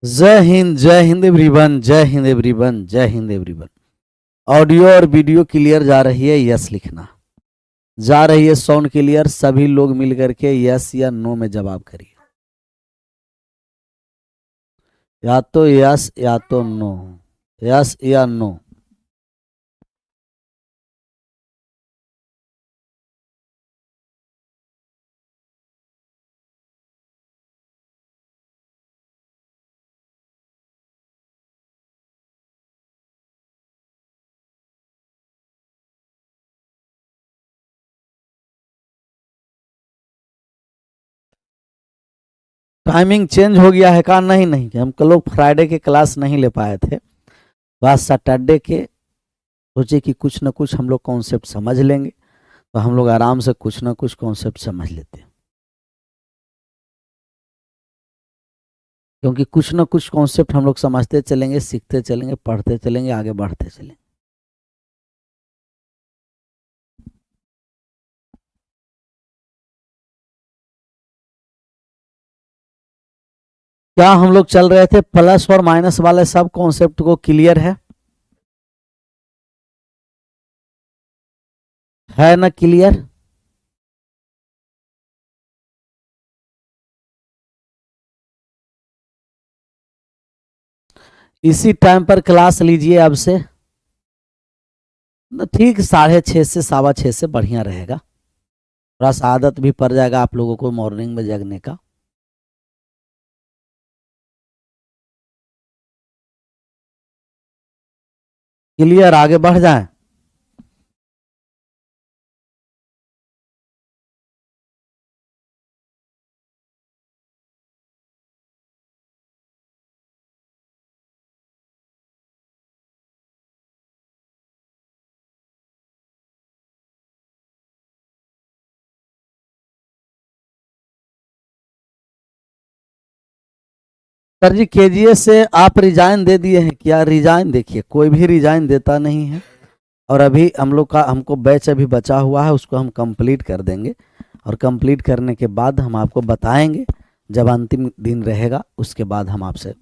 जय हिंद एवरीवन, जय हिंद एवरीवन, जय हिंद एवरीवन। ऑडियो और वीडियो क्लियर जा रही है? यस लिखना। जा रही है साउंड क्लियर? सभी लोग मिल करके यस या नो में जवाब करिए। या तो यस या तो नो, यस या नो। टाइमिंग चेंज हो गया है का? नहीं नहीं, हम कल लोग फ्राइडे के क्लास नहीं ले पाए थे, बस सैटरडे के सोचे कि कुछ ना कुछ हम लोग कॉन्सेप्ट समझ लेंगे, तो हम लोग आराम से कुछ ना कुछ कॉन्सेप्ट समझ लेते हैं, क्योंकि कुछ ना कुछ कॉन्सेप्ट हम लोग समझते चलेंगे, सीखते चलेंगे, पढ़ते चलेंगे, आगे बढ़ते चलेंगे। क्या हम लोग चल रहे थे प्लस और माइनस वाले सब कॉन्सेप्ट को? क्लियर है ना? क्लियर? इसी टाइम पर क्लास लीजिए अब से। ठीक 6:30 से 6:15 से बढ़िया रहेगा, थोड़ा सा आदत भी पड़ जाएगा आप लोगों को मॉर्निंग में जगने का। क्लियर? आगे बढ़ जाएं। सर जी केजीएस से आप रिजाइन दे दिए हैं क्या? रिजाइन देखिए, कोई भी रिजाइन देता नहीं है, और अभी हम लोग का हमको बैच अभी बचा हुआ है, उसको हम कंप्लीट कर देंगे, और कंप्लीट करने के बाद हम आपको बताएंगे, जब अंतिम दिन रहेगा उसके बाद हम आपसे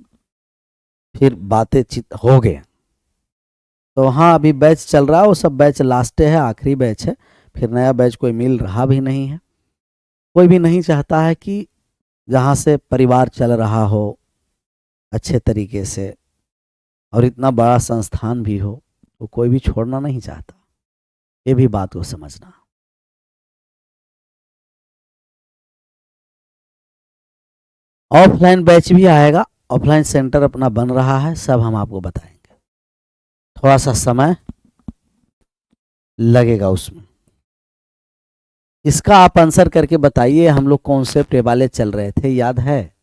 फिर बातें चित हो गए। तो हाँ, अभी बैच चल रहा है, वो सब बैच लास्ट है, आखिरी बैच है, फिर नया बैच कोई मिल रहा भी नहीं है। कोई भी नहीं चाहता है कि जहाँ से परिवार चल रहा हो अच्छे तरीके से, और इतना बड़ा संस्थान भी हो, वो कोई भी छोड़ना नहीं चाहता, ये भी बात को समझना। ऑफलाइन बैच भी आएगा, ऑफलाइन सेंटर अपना बन रहा है, सब हम आपको बताएंगे, थोड़ा सा समय लगेगा उसमें। इसका आप आंसर करके बताइए, हम लोग कॉन्सेप्ट वाले चल रहे थे, याद है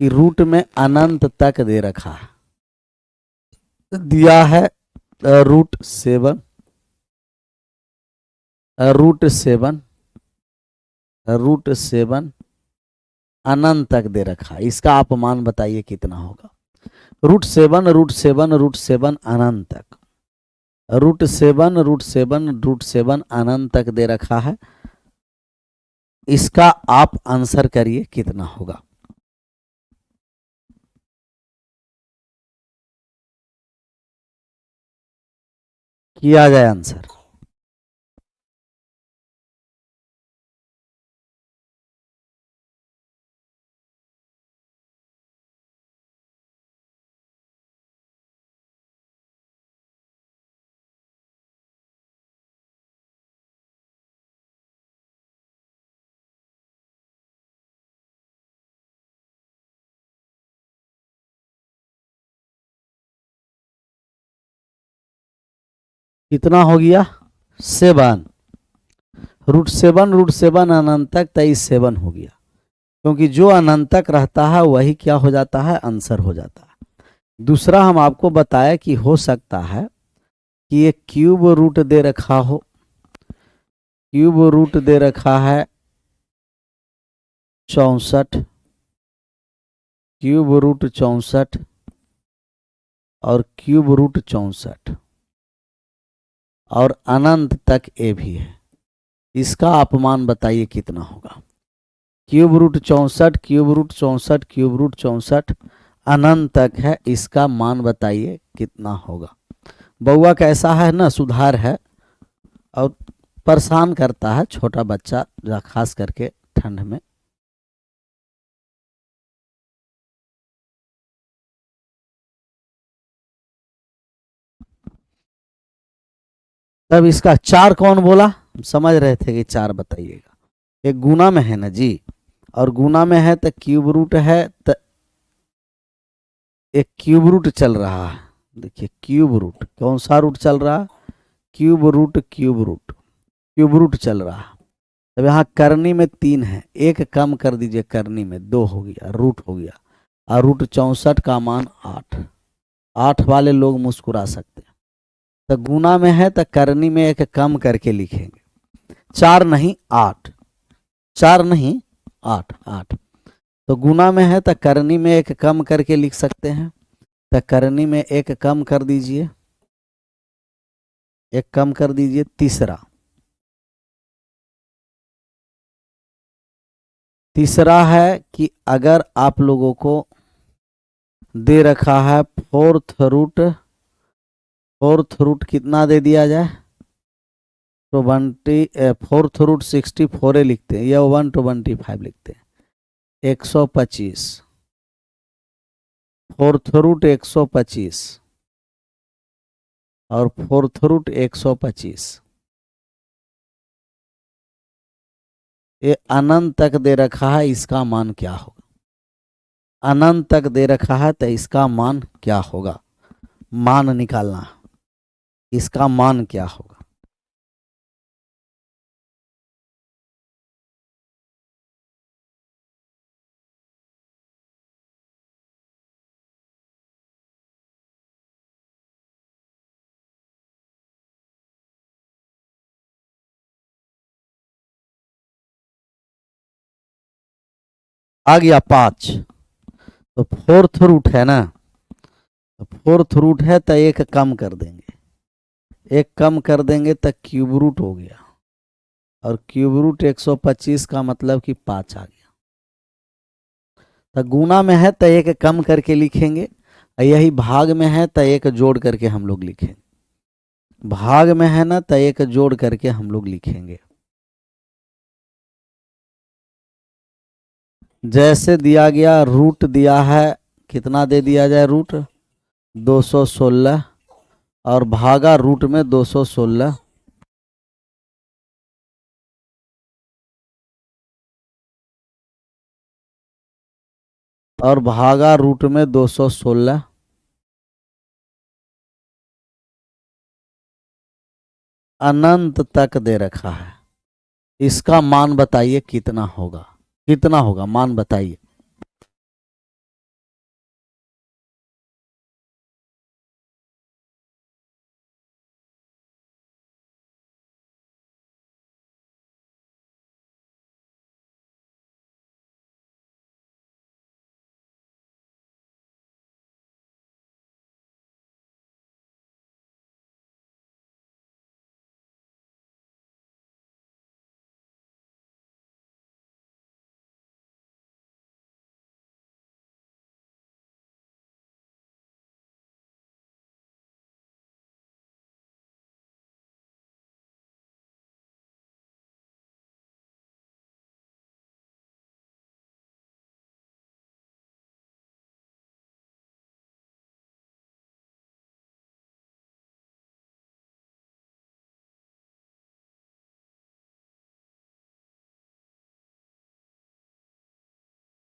कि रूट में अनंत तक दे रखा है, दिया है √7, √7, √7 अनंत तक दे रखा है। इसका आप मान बताइए कितना होगा? √7, √7, √7 अनंत तक, √7, √7, √7 अनंत तक दे रखा है। इसका आप आंसर करिए कितना होगा? किया जाए आंसर। कितना हो गया? 7, √7, √7 अनंत तक 23 हो गया, क्योंकि जो अनंत तक रहता है वही क्या हो जाता है? आंसर हो जाता है। दूसरा हम आपको बताया कि हो सकता है कि एक क्यूब रूट दे रखा हो, क्यूब रूट दे रखा है 64, क्यूब रूट 64 और क्यूब रूट 64, और अनंत तक ए भी है। इसका आप मान बताइए कितना होगा? Cube root 64, cube root 64, cube root 64 अनंत तक है, इसका मान बताइए कितना होगा। बउआ कैसा है ना, सुधार है और परेशान करता है छोटा बच्चा, खास करके ठंड में। तब इसका चार कौन बोला, हम समझ रहे थे कि चार बताइएगा। एक गुना में है ना जी, और गुना में है तो क्यूब रूट है, तो एक क्यूब रूट चल रहा है। देखिए क्यूब रूट, कौन सा रूट चल रहा है, cube root, cube root, cube root चल रहा है। तब यहाँ करनी में 3 है, एक कम कर दीजिए, करनी में 2 हो गया, रूट हो गया, और रूट 64 का मान 8। 8 वाले लोग मुस्कुरा सकते हैं। तो गुना में है तो करनी में एक कम करके लिखेंगे, 4 नहीं 8, 4 नहीं 8, 8। तो गुना में है तो करनी में एक कम करके लिख सकते हैं, तो करनी में एक कम कर दीजिए, एक कम कर दीजिए, तीसरा। तीसरा है कि अगर आप लोगों को दे रखा है फोर्थ रूट, फोर्थ रूट कितना दे दिया जाए, 20, फोर्थ रूट 64 लिखते हैं या 125 लिखते हैं, 125, फोर्थ रूट 125 और फोर्थ रूट 125, ये अनंत तक दे रखा है, इसका मान क्या होगा। अनंत तक दे रखा है तो इसका मान क्या होगा, मान निकालना है, इसका मान क्या होगा। आ गया 5। तो फोर्थ रूट है ना, तो फोर्थ रूट है तो एक कम कर देंगे, एक कम कर देंगे तो क्यूब रूट हो गया, और क्यूब रूट 125 का मतलब कि 5 आ गया। तो गुना में है तो एक कम करके लिखेंगे, यही भाग में है तो एक जोड़ करके हम लोग लिखेंगे, भाग में है ना तो एक जोड़ करके हम लोग लिखेंगे। जैसे दिया गया रूट दिया है, कितना दे दिया जाए रूट, 216, और भागा रूट में 216, और भागा रूट में 216, अनंत तक दे रखा है, इसका मान बताइए कितना होगा, कितना होगा मान बताइए।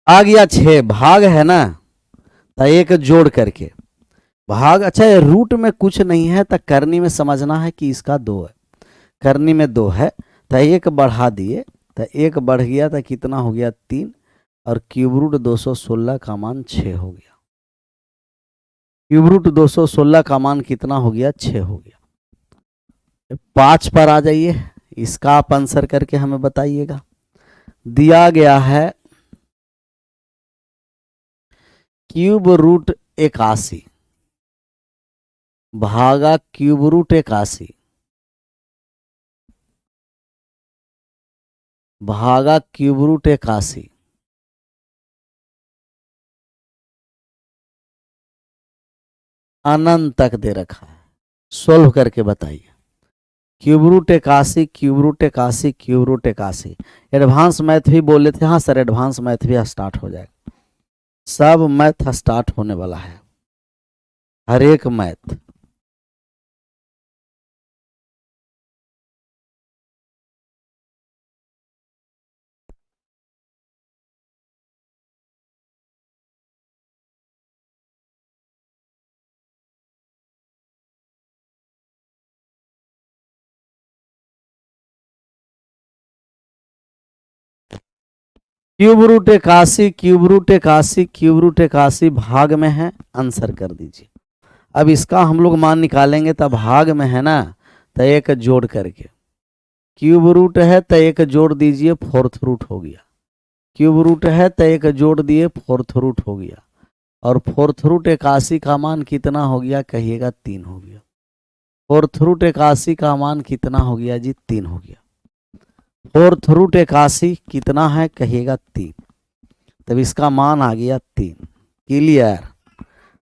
आ गया 6, भाग है ना तो एक जोड़ करके भाग। अच्छा ये रूट में कुछ नहीं है तो करनी में समझना है कि इसका 2 है, करनी में 2 है तो एक बढ़ा दिए, तो एक बढ़ गया तो कितना हो गया 3, और क्यूब रूट 216 का मान 6 हो गया। क्यूब रूट 216 का मान कितना हो गया, 6 हो गया। 5 पर आ जाइए, इसका आप आंसर करके हमें बताइएगा। दिया गया है क्यूब रूट 81 भागा क्यूब रूट 81, भागा क्यूब रूट 81, अनंत तक दे रखा है। सोल्व करके बताइए। Cube root 81, cube root 81, cube root 81। Advance math भी बोले थे। हाँ सर, एडवांस मैथ भी स्टार्ट हो जाएगा। सब मैथ स्टार्ट होने वाला है, हर एक math. Cube root 81, cube root 81, cube root 81 भाग में है, आंसर कर दीजिए। अब इसका हम लोग मान निकालेंगे, तब भाग में है ना, तो एक जोड़ करके, क्यूब रूट है तो एक जोड़ दीजिए, फोर्थ रूट हो गया। क्यूब रूट है तो एक जोड़ दिए, फोर्थ रूट हो गया। और फोर्थ रूट 81 का मान कितना हो गया, कहिएगा 3 हो गया। फोर्थ रूट 81 का मान कितना हो गया जी, 3 हो गया। फोर्थ रूट 81 कितना है, कहिएगा 3। तब इसका मान आ गया 3। क्लियर?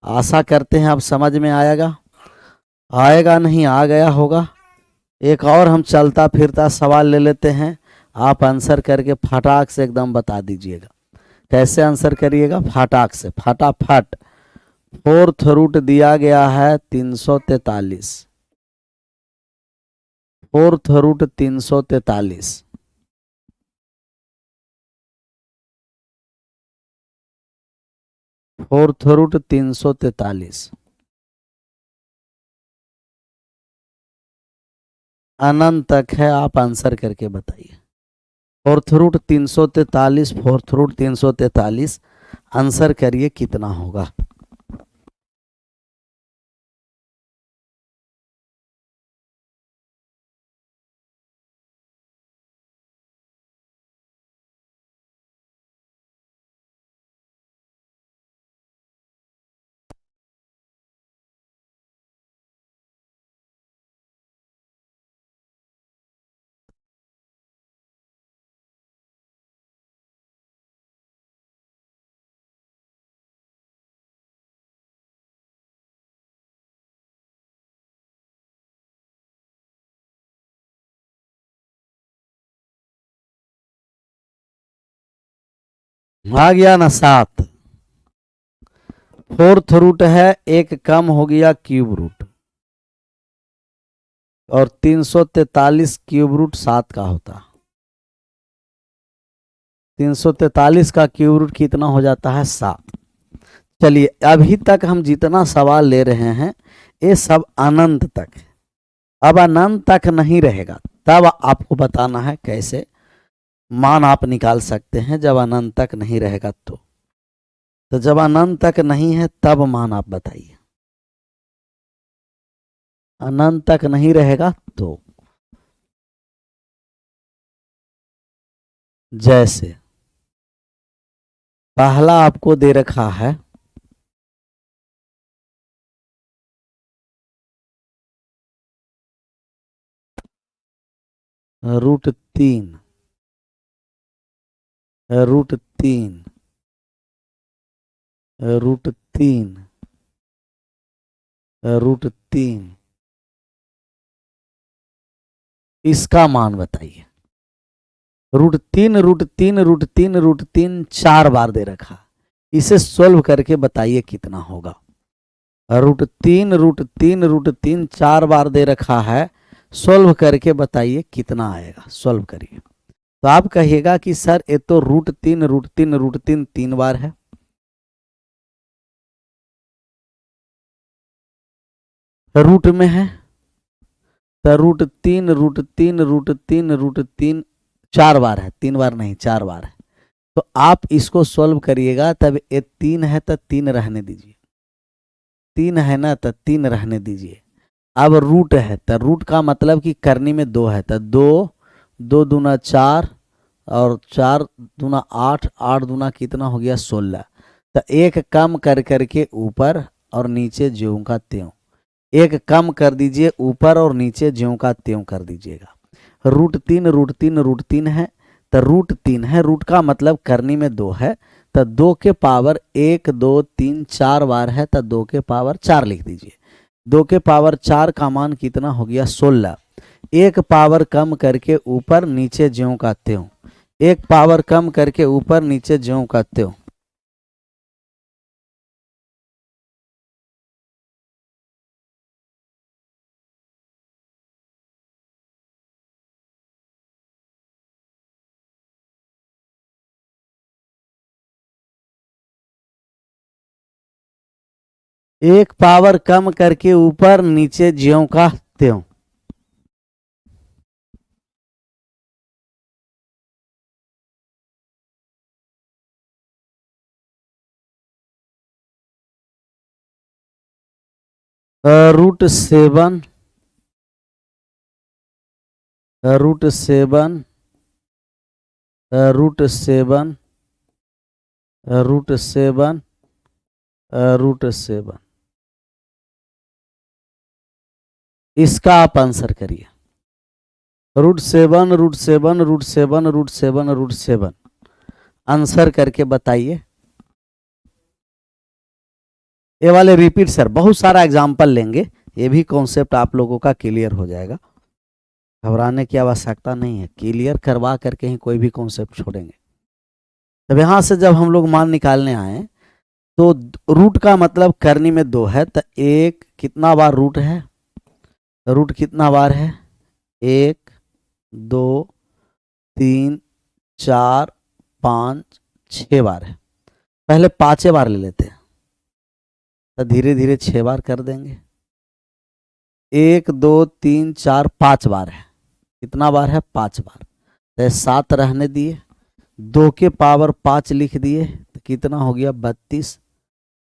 आशा करते हैं अब समझ में आएगा। आएगा नहीं, आ गया होगा। एक और हम चलता फिरता सवाल ले लेते हैं, आप आंसर करके फटाक से एकदम बता दीजिएगा। कैसे आंसर करिएगा, फटाक से, फटाफट। फोर्थ रूट दिया गया है 343। Fourth root 343। फोर्थ रूट 343 अनंत तक है, आप आंसर करके बताइए। Fourth root 343, fourth root 343, answer करिए कितना होगा। आ गया ना 7। फोर्थ रूट है, एक कम हो गया क्यूब रूट, और 343 क्यूब रूट 7 का होता। 343 का क्यूब रूट कितना हो जाता है, 7। चलिए, अभी तक हम जितना सवाल ले रहे हैं ये सब अनंत तक है। अब अनंत तक नहीं रहेगा, तब आपको बताना है कैसे मान आप निकाल सकते हैं। जब अनंत तक नहीं रहेगा तो जब अनंत तक नहीं है तब मान आप बताइए। अनंत तक नहीं रहेगा तो, जैसे पहला आपको दे रखा है रूट 3, रूट 3, रूट 3, रूट 3, इसका मान बताइए। रूट 3, रूट 3, रूट 3, रूट 3 4 बार दे रखा, इसे सोल्व करके बताइए कितना होगा। रूट 3, रूट 3, रूट 3 4 बार दे रखा है, सोल्व करके बताइए कितना आएगा। सोल्व करिए तो आप कहिएगा कि सर ये तो रूट 3, रूट 3, रूट 3 3 बार है। रूट में है तो रूट 3, रूट 3, रूट 3, रूट 3 4 बार है, 3 बार नहीं 4 बार है। तो आप इसको सॉल्व करिएगा, तब ये 3 है तो 3 रहने दीजिए, 3 है ना तो 3 रहने दीजिए। अब रूट है तो रूट का मतलब कि करनी में 2 है, तो 2, 2 दूना 4, और 4 दूना 8, 8 दूना कितना हो गया 16। तो एक कम कर करके ऊपर और नीचे ज्यों का त्यों, एक कम कर दीजिए, ऊपर और नीचे ज्यों का त्यों कर दीजिएगा। रूट 3, रूट 3, रूट 3 है तो रूट 3 है, रूट का मतलब करनी में 2 है, तो 2 के पावर 1 2 3 4 बार है, तो 2 के पावर 4 लिख दीजिए। 2 के पावर 4 का मान कितना हो गया 16। एक पावर कम करके ऊपर नीचे ज्यों का त्यों, एक पावर कम करके ऊपर नीचे ज्यों का त्यों। एक पावर कम करके ऊपर नीचे ज्यों का त्यों। Root 7 root 7 root 7 root 7 root 7, इसका आप आंसर करिए। Root 7 root 7 root 7 root 7 root 7, answer करके बताइए। ये वाले रिपीट सर, बहुत सारा एग्जाम्पल लेंगे, ये भी कॉन्सेप्ट आप लोगों का क्लियर हो जाएगा, घबराने की आवश्यकता नहीं है, क्लियर करवा करके ही कोई भी कॉन्सेप्ट छोड़ेंगे। तब यहाँ से जब हम लोग मान निकालने आए तो रूट का मतलब करनी में 2 है, तो एक कितना बार रूट है, रूट कितना बार है 1 2 3 4 5 6 बार है। पहले 5 बार ले लेते हैं, तो धीरे धीरे 6 बार कर देंगे। 1 2 3 4 5 बार है, कितना बार है 5 बार, तो 7 रहने दिए, 2 के पावर 5 लिख दिए, तो कितना हो गया 32।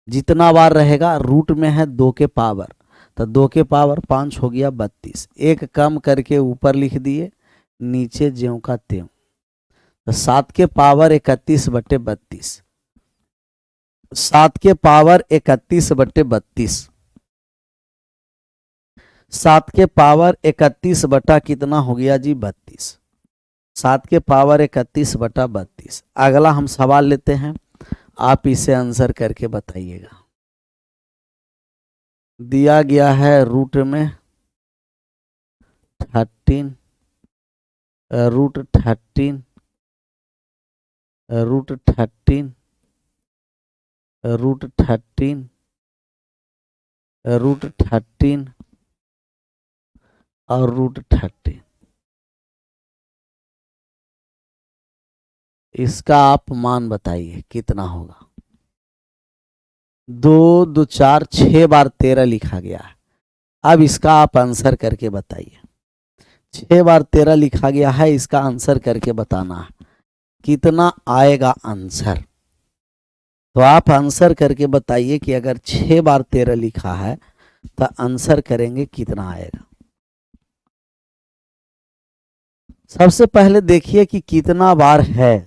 जितना बार रहेगा रूट में है 2 के पावर, तो 2 के पावर 5 हो गया 32। एक कम करके ऊपर लिख दिए, नीचे ज्यों का त्यों, तो 7 के पावर 31 बटे 32, 7 के पावर 31 बटे 32, 7 के पावर 31 बटा कितना हो गया जी 32, 7 के पावर 31 बटा 32। अगला हम सवाल लेते हैं, आप इसे आंसर करके बताइएगा। दिया गया है रूट में 13 रूट 13 रूट 13 रूट 13 रूट 13 और रूट 13, इसका आप मान बताइए कितना होगा। 2 2 4 6 बार 13 लिखा गया है, अब इसका आप आंसर करके बताइए। 6 बार 13 लिखा गया है, इसका आंसर करके बताना है कितना आएगा आंसर। तो आप आंसर करके बताइए कि अगर 6 बार 13 लिखा है तो आंसर करेंगे कितना आएगा। सबसे पहले देखिए कि कितना बार है,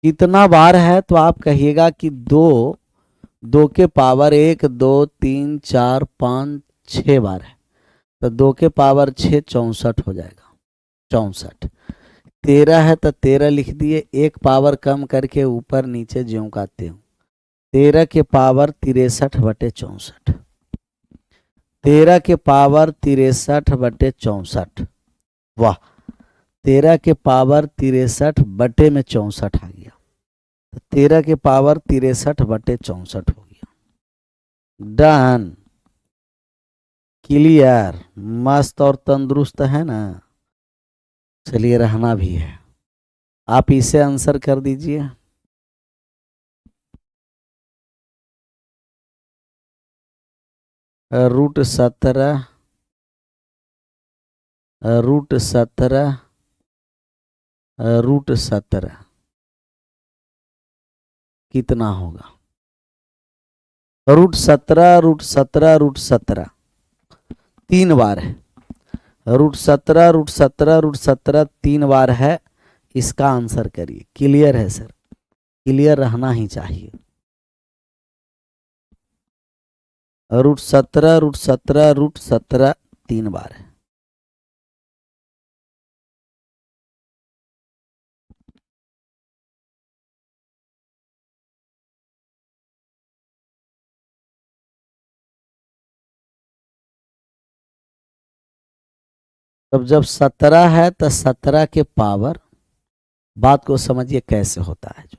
कितना बार है, तो आप कहिएगा कि 2 2 के पावर 1 2 3 4 5 6 बार है, तो 2 के पावर 6 64 हो जाएगा, 64। 13 है तो 13 लिख दिए, एक पावर कम करके ऊपर नीचे ज्यों का त्यों, 13 के पावर 63 बटे 64, 13 के पावर 63 बटे 64, वाह, 13 के पावर 63 बटे में 64 आ गया, 13 के पावर 63 बटे 64 हो गया। डन, क्लियर, मस्त और तंदुरुस्त है ना, चलिए रहना भी है। आप इसे आंसर कर दीजिए। रूट 17 रूट 17 रूट 17 कितना होगा। रूट 17 रूट 17 रूट 17 3 बार है, रूट 17 रूट 17 रूट 17 3 बार है, इसका आंसर करिए। क्लियर है सर, क्लियर रहना ही चाहिए। √17 3 बार है। तब जब 17 है तो 17 के पावर, बात को समझिए कैसे होता है। जो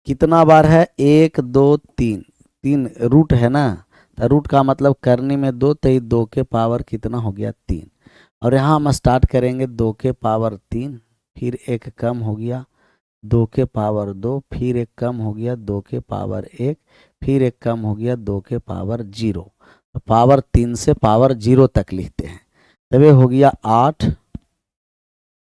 कितना बार है, 1 2 3, 3 रूट है ना, तो रूट का मतलब करने में 2, तो 2 के पावर कितना हो गया 3। और यहाँ हम स्टार्ट करेंगे 2 के पावर 3, फिर एक कम हो गया 2 के पावर 2, फिर एक कम हो गया 2 के पावर 1, फिर एक कम हो गया 2 के पावर 0। तो पावर 3 से पावर 0 तक लिखते हैं। तब ये हो गया 8,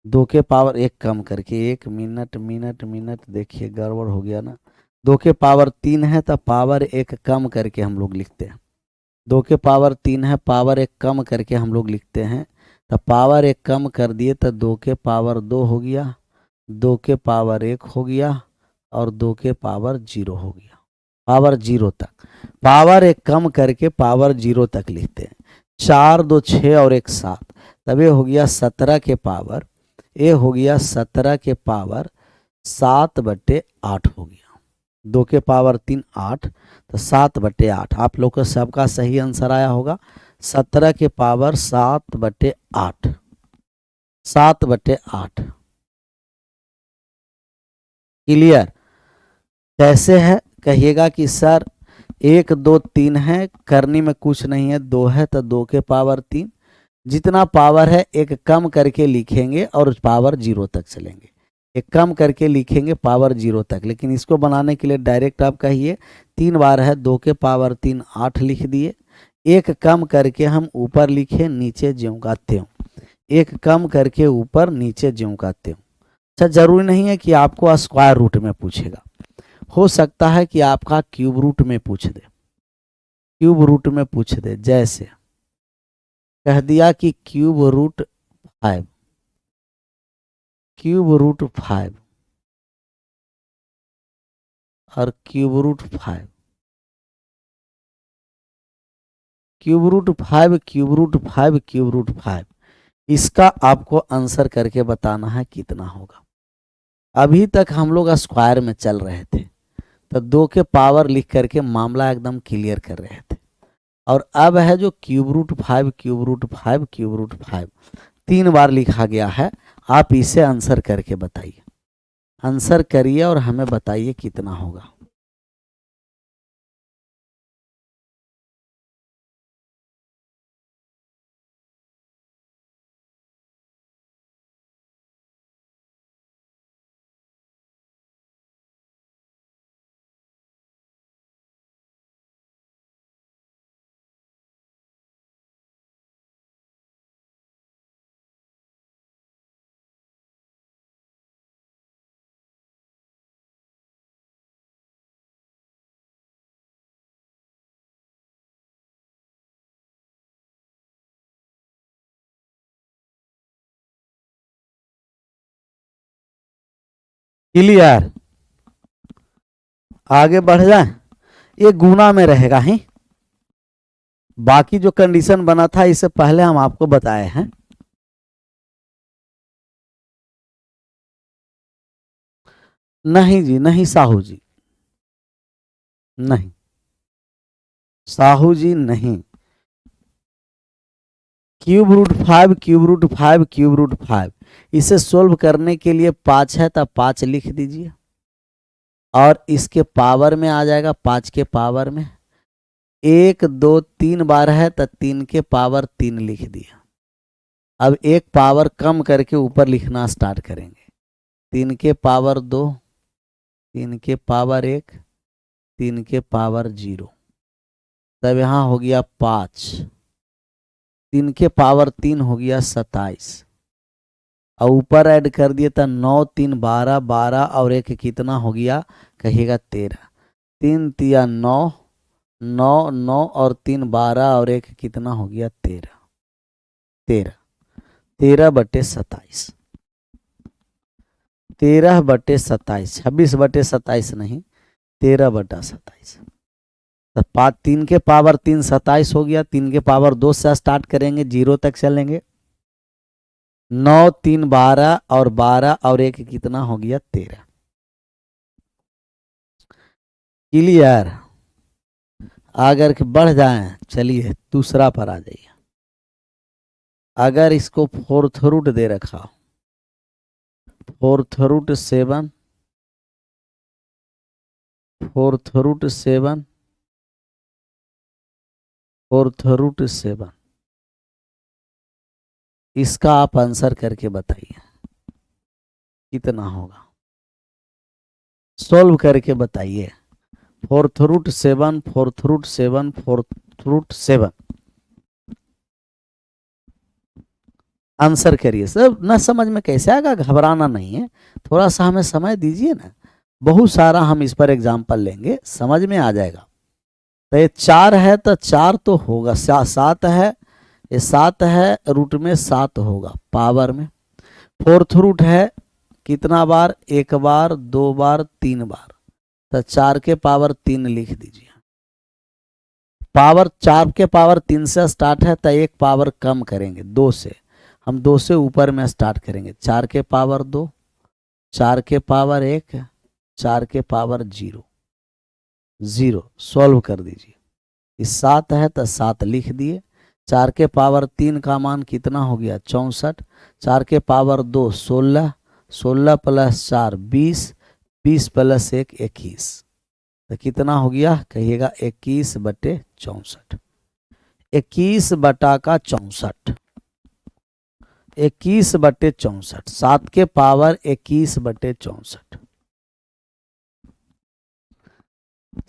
2 के पावर 1 कम करके, 1 मिनट मिनट मिनट, देखिए गड़बड़ हो गया ना। 2 के पावर 3 है तो पावर 1 कम करके हम लोग लिखते हैं। 2 के पावर 3 है, पावर 1 कम करके हम लोग लिखते हैं। तो पावर 1 कम कर दिए तो 2 के पावर 2 हो गया, 2 के पावर 1 हो गया और 2 के पावर 0 हो गया। पावर 0 तक, पावर 1 कम करके पावर 0 तक लिखते हैं। 4 2 6 और 1 7, तब ये हो गया 17 के पावर, ये हो गया 17 के पावर 7/8 हो गया। 2 के पावर 3 8, तो 7/8। आप लोग का सबका सही आंसर आया होगा 17 के पावर 7/8, 7/8। क्लियर? कैसे है कहिएगा कि सर 1 2 3 है, करने में कुछ नहीं है, 2 है तो 2 के पावर 3, जितना पावर है एक कम करके लिखेंगे और पावर 0 तक चलेंगे। एक कम करके लिखेंगे पावर 0 तक, लेकिन इसको बनाने के लिए डायरेक्ट आप कहिए 3 बार है, 2 के पावर 3 8 लिख दिए। एक कम करके हम ऊपर लिखे, नीचे ज्यों का त्यों, एक कम करके ऊपर नीचे ज्यों का त्यों। अच्छा, जरूरी नहीं है कि आपको स्क्वायर रूट में पूछेगा, हो सकता है कि आपका क्यूब रूट में पूछ दे, क्यूब रूट में पूछ दे। जैसे कह दिया कि क्यूब रूट 5, क्यूब रूट 5 और cube root 5, cube root 5, cube root 5, cube root 5, इसका आपको आंसर करके बताना है कितना होगा। अभी तक हम लोग स्क्वायर में चल रहे थे, तो 2 के पावर लिख करके मामला एकदम क्लियर कर रहे थे। और अब है जो cube root 5, cube root 5, cube root 5 3 बार लिखा गया है। आप इसे आंसर करके बताइए, आंसर करिए और हमें बताइए कितना होगा। क्लियर? आगे बढ़ जाए, ये गुना में रहेगा ही। बाकी जो कंडीशन बना था इससे पहले हम आपको बताए हैं। नहीं जी नहीं, साहू जी नहीं, साहू जी नहीं। Cube root 5, cube root 5, cube root 5, इसे सोल्व करने के लिए 5 है तो 5 लिख दीजिए और इसके पावर में आ जाएगा 5 के पावर में। 1 2 3 बार है तो 3 के पावर 3 लिख दिया। अब एक पावर कम करके ऊपर लिखना स्टार्ट करेंगे। 3 के पावर 2, 3 के पावर 1, 3 के पावर 0, तब यहाँ हो गया 5, 3 के पावर 3 हो गया 27, और ऊपर ऐड कर दिए तो 9 3 12, 12 और एक कितना हो गया कहिएगा 13, 3 तिया 9, 9 9 और 3 12 और एक कितना हो गया 13, 13, 13/27, 13/27, 26/27 नहीं, 13/27। तो 3 के पावर 3 27 हो गया। 3 के पावर 2 से स्टार्ट करेंगे, 0 तक चलेंगे। 9 3 12 और 12 और 1 कितना हो गया 13। क्लियर। अगर बढ़ जाए, चलिए दूसरा पर आ जाइए। अगर इसको फोर्थ रूट दे रखा, fourth root 7, fourth root 7, fourth root 7, इसका आप आंसर करके बताइए कितना होगा। सॉल्व करके बताइए। Fourth root 7, fourth root 7, fourth root 7, answer करिए। सब न समझ में कैसे आएगा, घबराना नहीं है, थोड़ा सा हमें समय दीजिए ना। बहुत सारा हम इस पर एग्जाम्पल लेंगे, समझ में आ जाएगा। तो ये 4 है तो 4 तो होगा, 7 है, ये 7 है, रूट में 7 होगा पावर में। फोर्थ रूट है कितना बार, 1 बार 2 बार 3 बार, तो 4 के पावर 3 लिख दीजिए। पावर 4 के पावर 3 से स्टार्ट है तो एक पावर कम करेंगे 2 से, हम 2 से ऊपर में स्टार्ट करेंगे। 4 के पावर 2, 4 के पावर 1, 4 के पावर 0, 0 सॉल्व कर दीजिए। इस 7 है तो 7 लिख दिए। 4 के पावर 3 का मान कितना हो गया 64। 4 के पावर 2 16, 16 प्लस 4 20, 20 प्लस 1 21, तो कितना हो गया कहिएगा 21/64। 21 बटा का 64, 21/64, 7 के पावर 21/64,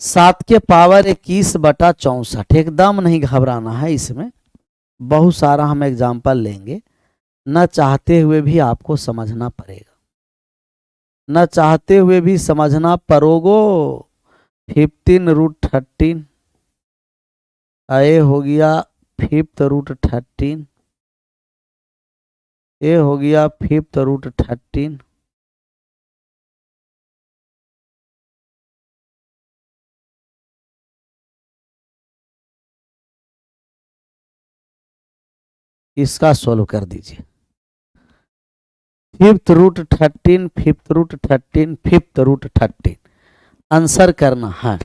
7 के पावर 21/64। एकदम नहीं घबराना है, इसमें बहुत सारा हम एग्जाम्पल लेंगे, न चाहते हुए भी आपको समझना पड़ेगा, न चाहते हुए भी समझना पड़ोगो। 15√13 ए हो गया 5th√13, ए हो गया 5th√13, इसका सोल्व कर दीजिए। 5th√13, 5th√13, 5th√13 आंसर करना है।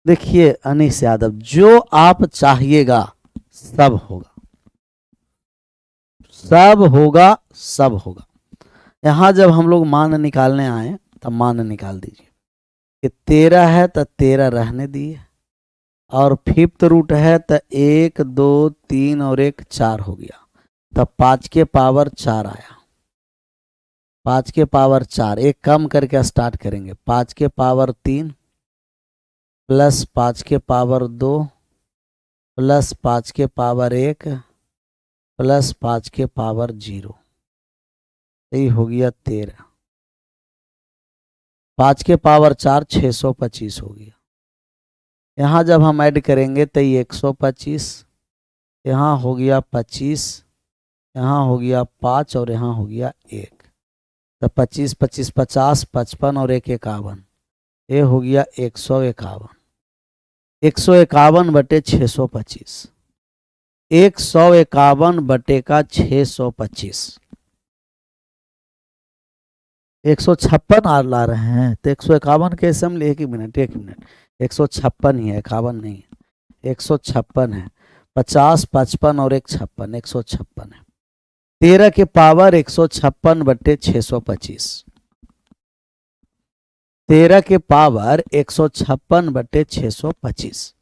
देखिए अनीस यादव, जो आप चाहिएगा सब होगा, सब होगा, सब होगा। यहां जब हम लोग मान निकालने आए तब मान निकाल दीजिए कि 13 है तो 13 रहने दिए, और 5th रूट है तो 1 2 3 और 1 4 हो गया, तब 5 के पावर 4 आया। 5 के पावर 4, एक कम करके स्टार्ट करेंगे। 5 के पावर 3 प्लस 5 के पावर 2 प्लस 5 के पावर 1 प्लस 5 के पावर 0, यही हो गया 13। 5 के पावर 4 625 हो गया। यहाँ जब हम ऐड करेंगे तो ये 125, यहाँ हो गया 25, यहाँ हो गया 5 और यहाँ हो गया 1, तो 25 25 50 55 और 1 51, ये हो गया 151। 151/625, 151/625, 156 आ ला रहे हैं तो 151 कैसे हम ले, एक मिनट 156 ही है, 51 नहीं है, 156 है। 50 55 और 1 56, 156 है। 13 के पावर 156/625, 13 के पावर 156/625।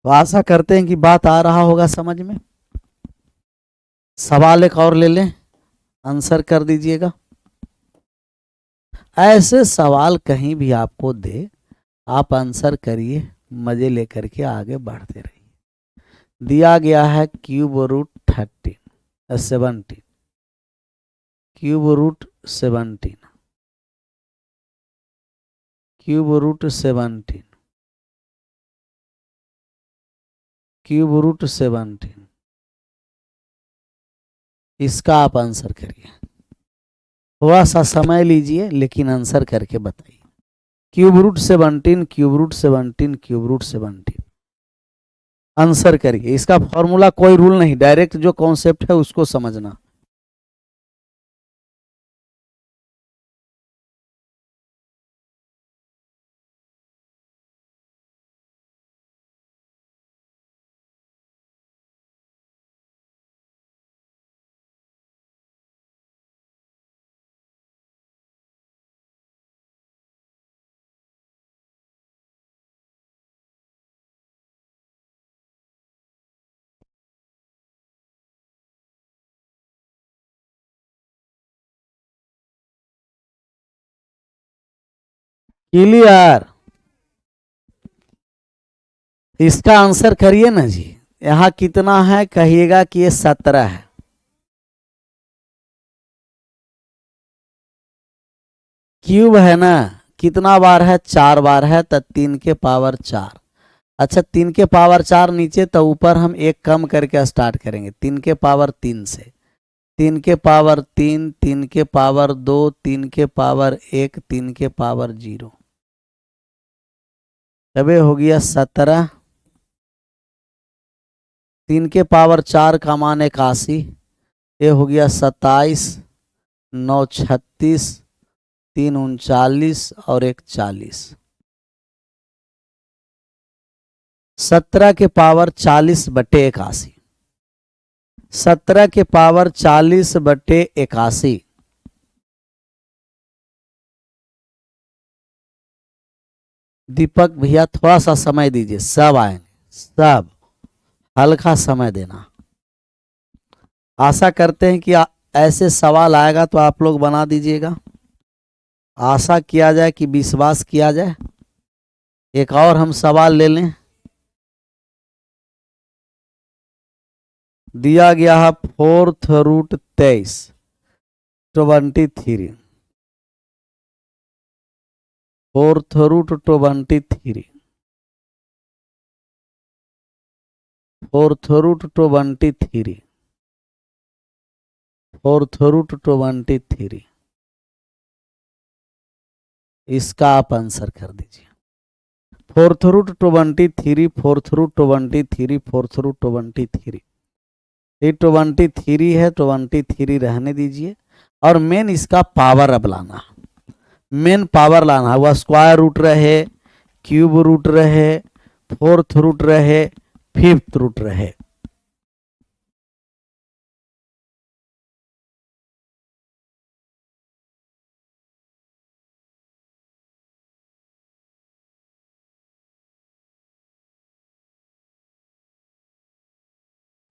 तो आशा करते हैं कि बात आ रहा होगा समझ में। सवाल एक और ले लें, आंसर कर दीजिएगा। ऐसे सवाल कहीं भी आपको दे, आप आंसर करिए, मजे लेकर के आगे बढ़ते रहिए। दिया गया है √17, √17, √17, √17, इसका आप आंसर करिए। थोड़ा सा समय लीजिए लेकिन आंसर करके बताइए। Cube root 17, cube root 17, cube root 17, answer करिए। इसका फॉर्मूला कोई रूल नहीं, डायरेक्ट जो कॉन्सेप्ट है उसको समझना। क्लियर? इसका आंसर करिए ना जी। यहाँ कितना है कहिएगा कि ये 17 है। क्यूब है ना, कितना बार है? 4 बार है, तो 3 के पावर 4। अच्छा 3 के पावर 4 नीचे, तो ऊपर हम एक कम करके स्टार्ट करेंगे 3 के पावर 3 से। 3 के पावर 3, 3 के पावर 2, 3 के पावर 1, 3 के पावर 0, तब ये हो गया 17। 3 के पावर 4 का मान 81, ये हो गया 27, 9 36, 3 39 और 1 40। 17 के पावर 40 बटे 81, 17 के पावर 40 बटे 81। दीपक भैया थोड़ा सा समय दीजिए, सब आएंगे, सब हल्का समय देना। आशा करते हैं कि ऐसे सवाल आएगा तो आप लोग बना दीजिएगा। आशा किया जाए कि विश्वास किया जाए। एक और हम सवाल ले लें। दिया गया है 4th root 23, 23, 4th root 23, 4th root 23, 4th root 23। इसका आप आंसर कर दीजिए। 4th root 23, 4th root 23, 4th root 23। ये 23 है, 23 रहने दीजिए। और मेन इसका पावर अब लाना, मेन पावर लाना। वह स्क्वायर रूट रहे, क्यूब रूट रहे, 4th रूट रहे, 5th रूट रहे।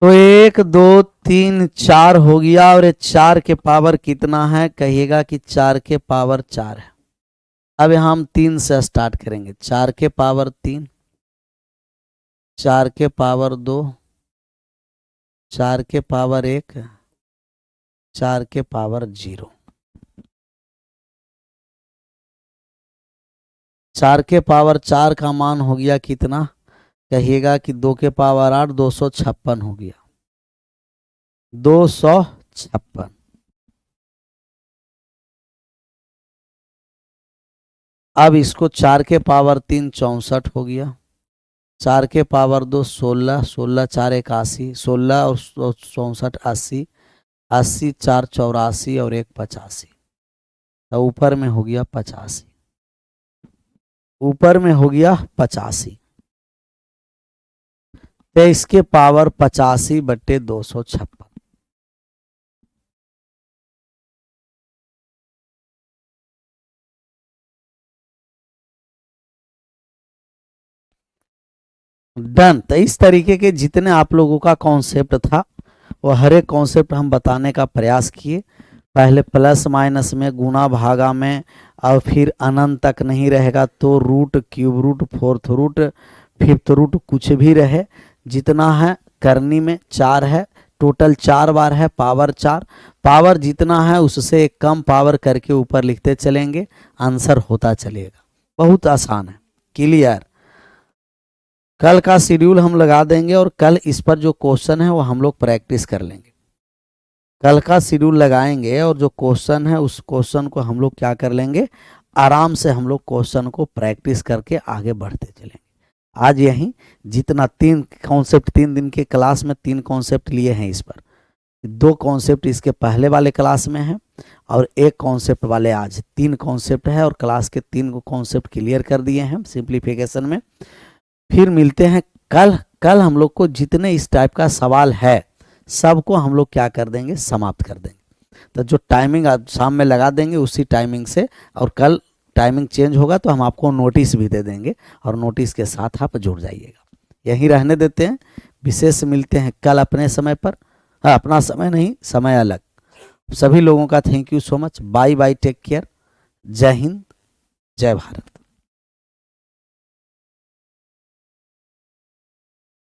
तो 1 2 3 4 हो गया, और ये 4 के पावर कितना है कहिएगा कि 4 के पावर 4 है। अब हम 3 से स्टार्ट करेंगे। 4 के पावर 3, 4 के पावर 2, 4 के पावर 1, 4 के पावर 0। 4 के पावर 4 का मान हो गया कितना कहिएगा कि 2 के पावर 8, 256 हो गया, 256। अब इसको 4 के पावर 3 64 हो गया, 4 के पावर 2 16, 16 4 81, 16 और 64 80, 80 4 84 और 1 85। तो ऊपर में हो गया 85, ऊपर में हो गया 85। 23 के पावर 85 बटे 256। डन। तो इस तरीके के जितने आप लोगों का कॉन्सेप्ट था वो हर एक कॉन्सेप्ट हम बताने का प्रयास किए। पहले प्लस माइनस में, गुना भागा में, और फिर अनंत तक नहीं रहेगा तो root, cube root, 4th root, 5th root, कुछ भी रहे जितना है करनी में 4 है, टोटल 4 बार है, पावर 4। पावर जितना है उससे एक कम पावर करके ऊपर लिखते चलेंगे, आंसर होता चलेगा। बहुत आसान है। क्लियर? कल का शेड्यूल हम लगा देंगे और कल इस पर जो क्वेश्चन है वो हम लोग प्रैक्टिस कर लेंगे। कल का शेड्यूल लगाएंगे और जो क्वेश्चन है उस क्वेश्चन को हम लोग क्या कर लेंगे, आराम से हम लोग क्वेश्चन को प्रैक्टिस करके आगे बढ़ते चलेंगे। आज यहीं जितना 3 कॉन्सेप्ट 3 दिन के क्लास में 3 कॉन्सेप्ट लिए हैं, इस पर 2 कॉन्सेप्ट इसके पहले वाले क्लास में है और 1 कॉन्सेप्ट वाले आज 3 कॉन्सेप्ट है और क्लास के 3 कॉन्सेप्ट क्लियर कर दिए हैं सिंप्लीफिकेशन में। फिर मिलते हैं कल। कल हम लोग को जितने इस टाइप का सवाल है सबको हम लोग क्या कर देंगे, समाप्त कर देंगे। तो जो टाइमिंग आज शाम में लगा देंगे उसी टाइमिंग से, और कल टाइमिंग चेंज होगा तो हम आपको नोटिस भी दे देंगे और नोटिस के साथ आप जुड़ जाइएगा। यहीं रहने देते हैं, विशेष मिलते हैं कल अपने समय पर। हाँ, अपना समय नहीं, समय अलग। सभी लोगों का thank you so much. Bye bye, take care. जय हिंद, जय भारत।